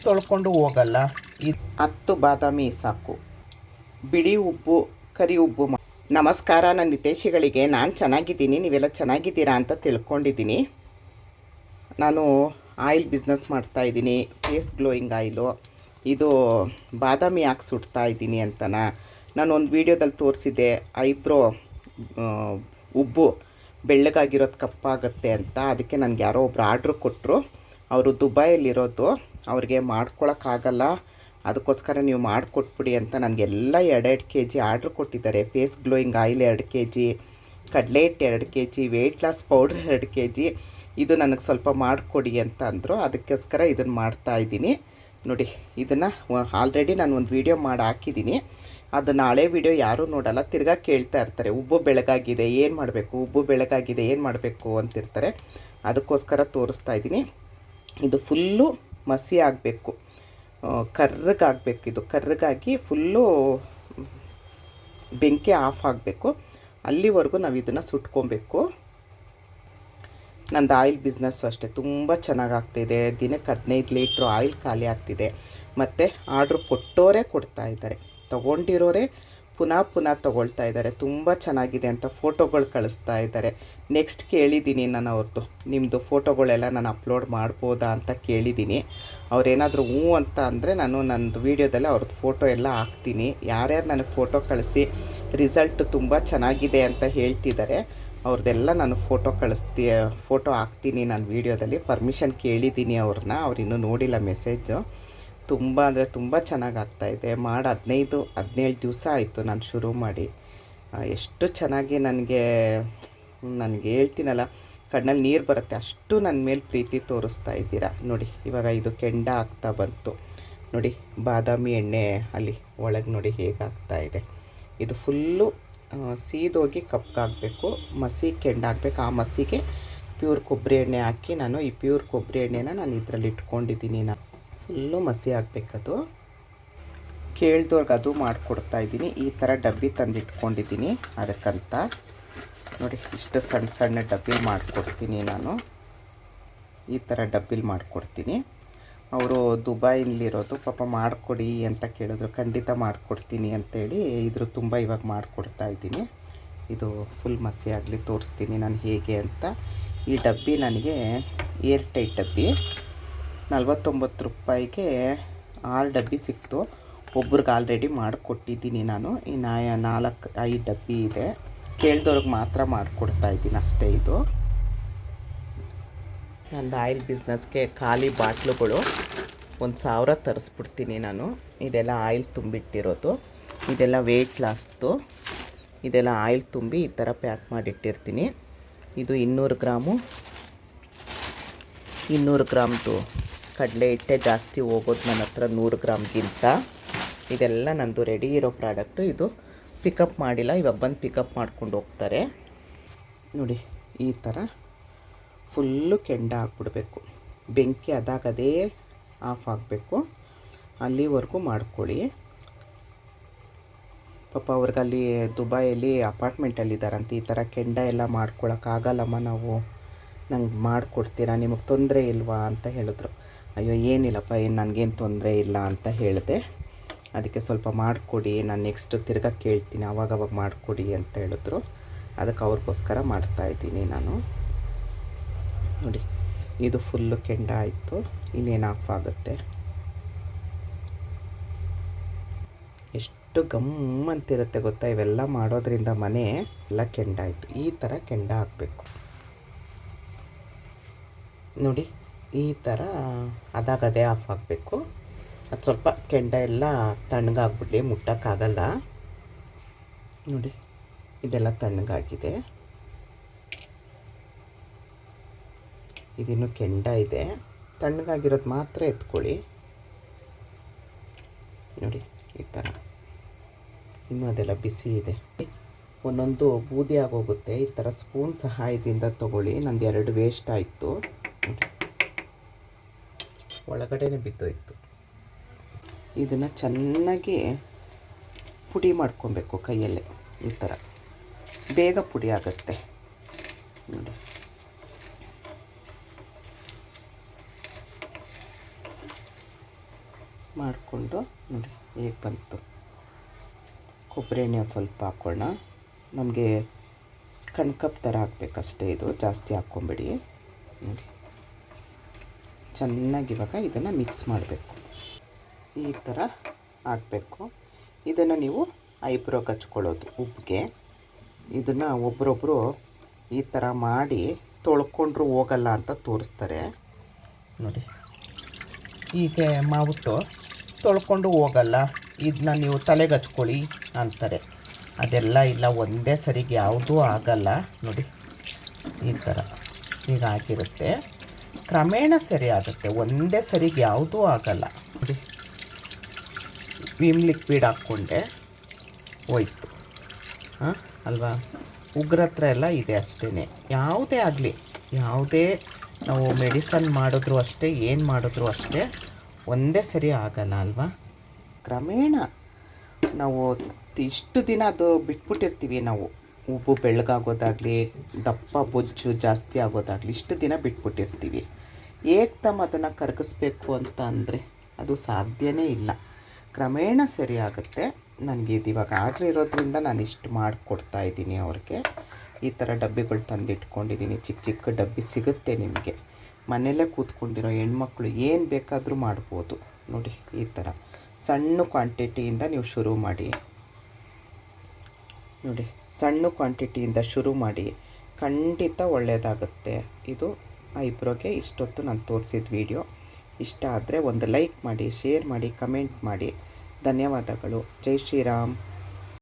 ತೊಳ್ಕೊಂಡು ಹೋಗಲ್ಲ. 10 ಬಾದಾಮಿ ಸಾಕು. ಬಿಳಿ ಉಬ್ಬು, ಕರಿ ಉಬ್ಬು. ನಮಸ್ಕಾರ ನನ್ನ ಹಿತೈಷಿಗಳಿಗೆ. ನಾನು ಚೆನ್ನಾಗಿದ್ದೀನಿ, ನೀವೆಲ್ಲ ಚೆನ್ನಾಗಿದ್ದೀರಾ ಅಂತ ತಿಳ್ಕೊಂಡಿದ್ದೀನಿ. ನಾನು ಆಯಿಲ್ ಬಿಸ್ನೆಸ್ ಮಾಡ್ತಾಯಿದ್ದೀನಿ, ಫೇಸ್ ಗ್ಲೋಯಿಂಗ್ ಆಯಿಲು. ಇದು ಬಾದಾಮಿ ಯಾಕೆ ಸುಡ್ತಾ ಇದ್ದೀನಿ ಅಂತನ ನಾನು ಒಂದು ವೀಡಿಯೋದಲ್ಲಿ ತೋರಿಸಿದ್ದೆ. ಐಬ್ರೋ ಉಬ್ಬು ಬೆಳ್ಳಗಾಗಿರೋದು ಕಪ್ಪಾಗುತ್ತೆ ಅಂತ. ಅದಕ್ಕೆ ನನಗೆ ಯಾರೋ ಒಬ್ರು ಆರ್ಡ್ರ್ ಕೊಟ್ಟರು. ಅವರು ದುಬೈಯಲ್ಲಿರೋದು, ಅವ್ರಿಗೆ ಮಾಡ್ಕೊಳಕ್ಕಾಗಲ್ಲ, ಅದಕ್ಕೋಸ್ಕರ ನೀವು ಮಾಡಿಕೊಟ್ಬಿಡಿ ಅಂತ ನನಗೆಲ್ಲ 2 kg ಆರ್ಡ್ರ್ ಕೊಟ್ಟಿದ್ದಾರೆ. ಫೇಸ್ ಗ್ಲೋಯಿಂಗ್ ಆಯಿಲ್ 2 kg, ಕಡಲೆ ಹಿಟ್ಟು 2 kg, weight loss powder 2 kg. ಇದು ನನಗೆ ಸ್ವಲ್ಪ ಮಾಡಿಕೊಡಿ ಅಂತ ಅಂದರು. ಅದಕ್ಕೋಸ್ಕರ ಇದನ್ನು ಮಾಡ್ತಾಯಿದ್ದೀನಿ. ನೋಡಿ, ಇದನ್ನು ಆಲ್ರೆಡಿ ನಾನು ಒಂದು ವೀಡಿಯೋ ಮಾಡಿ ಹಾಕಿದ್ದೀನಿ. ಅದನ್ನು ಹಳೆ ವೀಡಿಯೋ ಯಾರೂ ನೋಡಲ್ಲ, ತಿರ್ಗಾ ಕೇಳ್ತಾ ಇರ್ತಾರೆ, ಉಬ್ಬು ಬೆಳಗಾಗಿದೆ ಏನು ಮಾಡಬೇಕು, ಉಬ್ಬು ಬೆಳಗಾಗಿದೆ ಏನು ಮಾಡಬೇಕು ಅಂತಿರ್ತಾರೆ. ಅದಕ್ಕೋಸ್ಕರ ತೋರಿಸ್ತಾ ಇದ್ದೀನಿ. ಇದು ಫುಲ್ಲು ಮಸಿ ಆಗಬೇಕು, ಕರ್ರಗಾಗಬೇಕು. ಇದು ಕರ್ರಗಾಗಿ ಫುಲ್ಲು ಬೆಂಕಿ ಆಫ್ ಆಗಬೇಕು. ಅಲ್ಲಿವರೆಗೂ ನಾವು ಇದನ್ನು ಸುಟ್ಕೊಬೇಕು. ನಂದು ಆಯಿಲ್ ಬಿಸ್ನೆಸ್ಸು ಅಷ್ಟೇ ತುಂಬ ಚೆನ್ನಾಗಾಗ್ತಿದೆ. ದಿನಕ್ಕೆ 15 ಲೀಟ್ರ್ ಆಯಿಲ್ ಖಾಲಿ ಆಗ್ತಿದೆ. ಮತ್ತು ಆರ್ಡ್ರ್ ಕೊಟ್ಟೋರೇ ಕೊಡ್ತಾ ಇದ್ದಾರೆ, ತೊಗೊಂಡಿರೋರೇ ಪುನಃ ತೊಗೊಳ್ತಾ ಇದ್ದಾರೆ. ತುಂಬ ಚೆನ್ನಾಗಿದೆ ಅಂತ ಫೋಟೋಗಳು ಕಳಿಸ್ತಾ ಇದ್ದಾರೆ. ನೆಕ್ಸ್ಟ್ ಕೇಳಿದ್ದೀನಿ ನಾನು ಅವ್ರದ್ದು, ನಿಮ್ಮದು ಫೋಟೋಗಳೆಲ್ಲ ನಾನು ಅಪ್ಲೋಡ್ ಮಾಡ್ಬೋದಾ ಅಂತ ಕೇಳಿದ್ದೀನಿ. ಅವರೇನಾದರೂ ಹ್ಞೂ ಅಂತ ಅಂದರೆ ನಾನು ನನ್ನದು ವೀಡಿಯೋದಲ್ಲಿ ಅವ್ರದ್ದು ಫೋಟೋ ಎಲ್ಲ ಹಾಕ್ತೀನಿ. ಯಾರ್ಯಾರು ನನಗೆ ಫೋಟೋ ಕಳಿಸಿ ರಿಸಲ್ಟ್ ತುಂಬ ಚೆನ್ನಾಗಿದೆ ಅಂತ ಹೇಳ್ತಿದ್ದಾರೆ, ಅವ್ರದ್ದೆಲ್ಲ ನಾನು ಫೋಟೋ ಹಾಕ್ತೀನಿ ನಾನು ವೀಡಿಯೋದಲ್ಲಿ. ಪರ್ಮಿಷನ್ ಕೇಳಿದ್ದೀನಿ ಅವ್ರನ್ನ, ಅವ್ರು ಇನ್ನೂ ನೋಡಿಲ್ಲ ಮೆಸೇಜು. ತುಂಬ ಅಂದರೆ ತುಂಬ ಚೆನ್ನಾಗಿ ಆಗ್ತಾಯಿದೆ. ಮಾಡಿ 15-17 ದಿವಸ ಆಯಿತು ನಾನು ಶುರು ಮಾಡಿ. ಎಷ್ಟು ಚೆನ್ನಾಗಿ ನನಗೆ ಹೇಳ್ತೀನಲ್ಲ, ಕಣ್ಣಲ್ಲಿ ನೀರು ಬರುತ್ತೆ, ಅಷ್ಟು ನನ್ನ ಮೇಲೆ ಪ್ರೀತಿ ತೋರಿಸ್ತಾ ಇದ್ದೀರಾ. ನೋಡಿ, ಇವಾಗ ಇದು ಕೆಂಡ ಆಗ್ತಾ ಬಂತು. ನೋಡಿ, ಬಾದಾಮಿ ಎಣ್ಣೆ ಅಲ್ಲಿ ಒಳಗೆ ನೋಡಿ ಹೇಗಾಗ್ತಾ ಇದೆ. ಇದು ಫುಲ್ಲು ಸೀದೋಗಿ ಕಪ್ಪಾಗಬೇಕು, ಮಸಿ ಕೆಂಡಾಗಬೇಕು. ಆ ಮಸಿಗೆ ಪ್ಯೂರ್ ಕೊಬ್ಬರಿ ಎಣ್ಣೆ ಹಾಕಿ ನಾನು ಈ ಪ್ಯೂರ್ ಕೊಬ್ಬರಿ ಎಣ್ಣೆನ ನಾನು ಇದರಲ್ಲಿ ಇಟ್ಕೊಂಡಿದ್ದೀನಿ. ನಾನು ಫುಲ್ಲು ಮಸಿ ಆಗಬೇಕದು. ಕೇಳ್ದವ್ರಿಗೆ ಅದು ಮಾಡಿಕೊಡ್ತಾಯಿದ್ದೀನಿ. ಈ ಥರ ಡಬ್ಬಿ ತಂದು ಇಟ್ಕೊಂಡಿದ್ದೀನಿ ಅದಕ್ಕಂತ. ನೋಡಿ, ಇಷ್ಟು ಸಣ್ಣ ಡಬ್ಬಿ ಮಾಡಿಕೊಡ್ತೀನಿ ನಾನು. ಈ ಥರ ಡಬ್ಬಿಲಿ ಮಾಡಿಕೊಡ್ತೀನಿ. ಅವರು ದುಬೈಲಿರೋದು, ಪಾಪ ಮಾಡಿಕೊಡಿ ಅಂತ ಕೇಳಿದ್ರು. ಖಂಡಿತ ಮಾಡಿಕೊಡ್ತೀನಿ ಅಂತೇಳಿ ಇದ್ರ ತುಂಬ ಇವಾಗ ಮಾಡಿಕೊಡ್ತಾಯಿದ್ದೀನಿ. ಇದು ಫುಲ್ ಮಸಿ ಆಗಲಿ ತೋರಿಸ್ತೀನಿ ನಾನು ಹೇಗೆ ಅಂತ. ಈ ಡಬ್ಬಿ ನನಗೆ ಏರ್ ಟೈಟ್ ಡಬ್ಬಿ 49 ರೂಪಾಯಿಗೆ 6 ಡಬ್ಬಿ ಸಿಕ್ತು. ಒಬ್ರಿಗೆ ಆಲ್ರೆಡಿ ಮಾಡಿಕೊಟ್ಟಿದ್ದೀನಿ ನಾನು. ಈ 4-5 ಡಬ್ಬಿ ಇದೆ. ಕೇಳ್ದವ್ರಿಗೆ ಮಾತ್ರ ಮಾಡಿಕೊಡ್ತಾಯಿದ್ದೀನಿ ಅಷ್ಟೇ. ಇದು ನಂದು ಆಯಿಲ್ ಬಿಸ್ನೆಸ್ಗೆ ಖಾಲಿ ಬಾಟ್ಲುಗಳು 1000 ತರಿಸ್ಬಿಡ್ತೀನಿ ನಾನು. ಇದೆಲ್ಲ ಆಯಿಲ್ ತುಂಬಿಟ್ಟಿರೋದು, ಇದೆಲ್ಲ ವೆಯ್ಟ್ ಲಾಸ್ದು. ಇದೆಲ್ಲ ಆಯಿಲ್ ತುಂಬಿ ಈ ಥರ ಪ್ಯಾಕ್ ಮಾಡಿಟ್ಟಿರ್ತೀನಿ. ಇದು 200 ಗ್ರಾಮ್ದು ಕಡಲೆ ಹಿಟ್ಟೆ ಜಾಸ್ತಿ ಹೋಗೋದು ನನ್ನ ಹತ್ರ 100 ಗ್ರಾಮ್ಗಿಂತ. ಇದೆಲ್ಲ ನಂದು ರೆಡಿ ಇರೋ ಪ್ರಾಡಕ್ಟು. ಇದು ಪಿಕಪ್ ಮಾಡಿಲ್ಲ, ಇವಾಗ ಬಂದು ಪಿಕಪ್ ಮಾಡ್ಕೊಂಡು ಹೋಗ್ತಾರೆ. ನೋಡಿ, ಈ ಥರ ಫುಲ್ಲು ಕೆಂಡ ಹಾಕ್ಬಿಡ್ಬೇಕು. ಬೆಂಕಿ ಅದಾಗದೇ ಆಫ್ ಆಗಬೇಕು. ಅಲ್ಲಿವರೆಗೂ ಮಾಡ್ಕೊಳ್ಳಿ. ಪಾಪ ಅವ್ರಿಗಲ್ಲಿ ದುಬೈಯಲ್ಲಿ ಅಪಾರ್ಟ್ಮೆಂಟಲ್ಲಿದ್ದಾರಂತೆ. ಈ ಥರ ಕೆಂಡ ಎಲ್ಲ ಮಾಡ್ಕೊಳಕ್ಕಾಗಲ್ಲಮ್ಮ, ನಾವು ನಂಗೆ ಮಾಡಿಕೊಡ್ತೀರಾ, ನಿಮಗೆ ತೊಂದರೆ ಇಲ್ವಾ ಅಂತ ಹೇಳಿದ್ರು. ಅಯ್ಯೋ ಏನಿಲ್ಲಪ್ಪ, ನನಗೇನು ತೊಂದರೆ ಇಲ್ಲ ಅಂತ ಹೇಳಿದೆ. ಅದಕ್ಕೆ ಸ್ವಲ್ಪ ಮಾಡಿಕೊಡಿ, ನಾನು ನೆಕ್ಸ್ಟ್ ತಿರ್ಗಾ ಕೇಳ್ತೀನಿ, ಆವಾಗವಾಗ ಮಾಡಿಕೊಡಿ ಅಂತ ಹೇಳಿದ್ರು. ಅದಕ್ಕೆ ಅವ್ರಿಗೋಸ್ಕರ ಮಾಡ್ತಾಯಿದ್ದೀನಿ ನಾನು. ನೋಡಿ, ಇದು ಫುಲ್ಲು ಕೆಂಡ ಆಯಿತು. ಇನ್ನೇನು ಆಫ್ ಆಗುತ್ತೆ. ಎಷ್ಟು ಗಮ್ಮಂತಿರುತ್ತೆ ಗೊತ್ತಾ, ಇವೆಲ್ಲ ಮಾಡೋದ್ರಿಂದ ಮನೆ ಎಲ್ಲ ಕೆಂಡ ಆಯಿತು. ಈ ಥರ ಕೆಂಡ ಹಾಕಬೇಕು. ನೋಡಿ, ಈ ಥರ ಅದಾಗದೇ ಆಫ್ ಆಗಬೇಕು. ಅದು ಸ್ವಲ್ಪ ಕೆಂಡ ಎಲ್ಲ ತಣ್ಣಗಾಗ್ಬಿಡಲಿ, ಮುಟ್ಟೋಕ್ಕಾಗಲ್ಲ. ನೋಡಿ, ಇದೆಲ್ಲ ತಣ್ಣಗಾಗಿದೆ. ಇದಿನ್ನೂ ಕೆಂಡ ಇದೆ. ತಣ್ಣಗಾಗಿರೋದು ಮಾತ್ರ ಎತ್ಕೊಳ್ಳಿ. ನೋಡಿ, ಈ ಥರ. ಇನ್ನೂ ಅದೆಲ್ಲ ಬಿಸಿ ಇದೆ. ಒಂದೊಂದು ಬೂದಿ ಆಗೋಗುತ್ತೆ. ಈ ಥರ ಸ್ಪೂನ್ ಸಹಾಯದಿಂದ ತೊಗೊಳ್ಳಿ. ನಂದು 2 ವೇಸ್ಟ್ ಆಯಿತು. ನೋಡಿ, ಒಳಗಡೆನೇ ಬಿದ್ದೋಯ್ತು. ಇದನ್ನು ಚೆನ್ನಾಗಿ ಪುಡಿ ಮಾಡ್ಕೊಬೇಕು ಕೈಯಲ್ಲೇ. ಈ ಥರ ಬೇಗ ಪುಡಿ ಆಗುತ್ತೆ. ನೋಡಿ, ಮಾಡಿಕೊಂಡು ನೋಡಿ ಹೇಗೆ ಬಂತು. ಕೊಬ್ಬರಿ ಎಣ್ಣೆ ಒಂದು ಸ್ವಲ್ಪ ಹಾಕ್ಕೊಳ್ಳೋಣ. ನಮಗೆ ಕಣ್ಕಪ್ ಥರ ಹಾಕ್ಬೇಕಷ್ಟೇ, ಇದು ಜಾಸ್ತಿ ಹಾಕ್ಕೊಂಬಿಡಿ. ನೋಡಿ ಚೆನ್ನಾಗಿ ಇವಾಗ ಇದನ್ನು ಮಿಕ್ಸ್ ಮಾಡಬೇಕು. ಈ ಥರ ಹಾಕಬೇಕು. ಇದನ್ನು ನೀವು ಐಬ್ರೋಗೆ ಹಚ್ಕೊಳ್ಳೋದು ಉಬ್ಬಿಗೆ. ಇದನ್ನು ಒಬ್ಬರೊಬ್ಬರು ಈ ಥರ ಮಾಡಿ ತೊಳ್ಕೊಂಡ್ರೂ ಹೋಗಲ್ಲ ಅಂತ ತೋರಿಸ್ತಾರೆ ನೋಡಿ. ಹೀಗೆ ಮಾಡ್ಬಿಟ್ಟು ತೊಳ್ಕೊಂಡು ಹೋಗಲ್ಲ, ಇದನ್ನ ನೀವು ತಲೆಗೆ ಹಚ್ಕೊಳ್ಳಿ ಅಂತಾರೆ. ಅದೆಲ್ಲ ಇಲ್ಲ, ಒಂದೇ ಸರಿಗೆ ಯಾವುದೂ ಆಗಲ್ಲ ನೋಡಿ. ಈ ಥರ ಈಗ ಆಗಿರುತ್ತೆ, ಕ್ರಮೇಣ ಸರಿ ಆಗುತ್ತೆ. ಒಂದೇ ಸರಿಗೆ ಯಾವುದೂ ಆಗಲ್ಲ ನೋಡಿ. ವಿಮ್ ಲಿಕ್ವಿಡ್ ಹಾಕ್ಕೊಂಡೆ ಹೋಯ್ತು. ಹಾಂ ಅಲ್ವಾ, ಉಗ್ರ ಹತ್ರ ಎಲ್ಲ ಇದೆ ಅಷ್ಟೇ. ಯಾವುದೇ ಆಗಲಿ, ಯಾವುದೇ ನಾವು ಮೆಡಿಸನ್ ಮಾಡಿದ್ರು ಅಷ್ಟೇ, ಏನು ಮಾಡಿದ್ರು ಅಷ್ಟೇ, ಒಂದೇ ಸರಿ ಆಗಲ್ಲ ಅಲ್ವಾ. ಕ್ರಮೇಣ ನಾವು ಇಷ್ಟು ದಿನ ಅದು ಬಿಟ್ಬಿಟ್ಟಿರ್ತೀವಿ ನಾವು. ಉಬ್ಬು ಬೆಳ್ಳಗಾಗೋದಾಗಲಿ, ದಪ್ಪ ಬೊಜ್ಜು ಜಾಸ್ತಿ ಆಗೋದಾಗಲಿ ಇಷ್ಟು ದಿನ ಬಿಟ್ಬಿಟ್ಟಿರ್ತೀವಿ. ಏಕ್ದಮ್ ಅದನ್ನು ಕರಗಿಸ್ಬೇಕು ಅಂತ ಅಂದರೆ ಅದು ಸಾಧ್ಯವೇ ಇಲ್ಲ. ಕ್ರಮೇಣ ಸರಿ ಆಗುತ್ತೆ. ನನಗೆ ಇದು ಇವಾಗ ಆರ್ಡ್ರ್ ಇರೋದ್ರಿಂದ ನಾನು ಇಷ್ಟು ಮಾಡಿಕೊಡ್ತಾಯಿದ್ದೀನಿ ಅವ್ರಿಗೆ. ಈ ಥರ ಡಬ್ಬಿಗಳು ತಂದಿಟ್ಕೊಂಡಿದ್ದೀನಿ. ಚಿಕ್ಕ ಚಿಕ್ಕ ಡಬ್ಬಿ ಸಿಗುತ್ತೆ ನಿಮಗೆ. ಮನೆಯಲ್ಲೇ ಕೂತ್ಕೊಂಡಿರೋ ಹೆಣ್ಮಕ್ಳು ಏನು ಬೇಕಾದರೂ ಮಾಡ್ಬೋದು ನೋಡಿ. ಈ ಥರ ಸಣ್ಣ ಕ್ವಾಂಟಿಟಿಯಿಂದ ನೀವು ಶುರು ಮಾಡಿ ನೋಡಿ. ಸಣ್ಣ ಕ್ವಾಂಟಿಟಿಯಿಂದ ಶುರು ಮಾಡಿ, ಖಂಡಿತ ಒಳ್ಳೆಯದಾಗುತ್ತೆ. ಇದು ಐಬ್ರೋಗೆ ಇಷ್ಟೊತ್ತು ನಾನು ತೋರಿಸಿದ ವಿಡಿಯೋ ಇಷ್ಟ ಆದರೆ ಒಂದು ಲೈಕ್ ಮಾಡಿ, ಶೇರ್ ಮಾಡಿ, ಕಮೆಂಟ್ ಮಾಡಿ. ಧನ್ಯವಾದಗಳು. ಜೈ ಶ್ರೀರಾಮ್.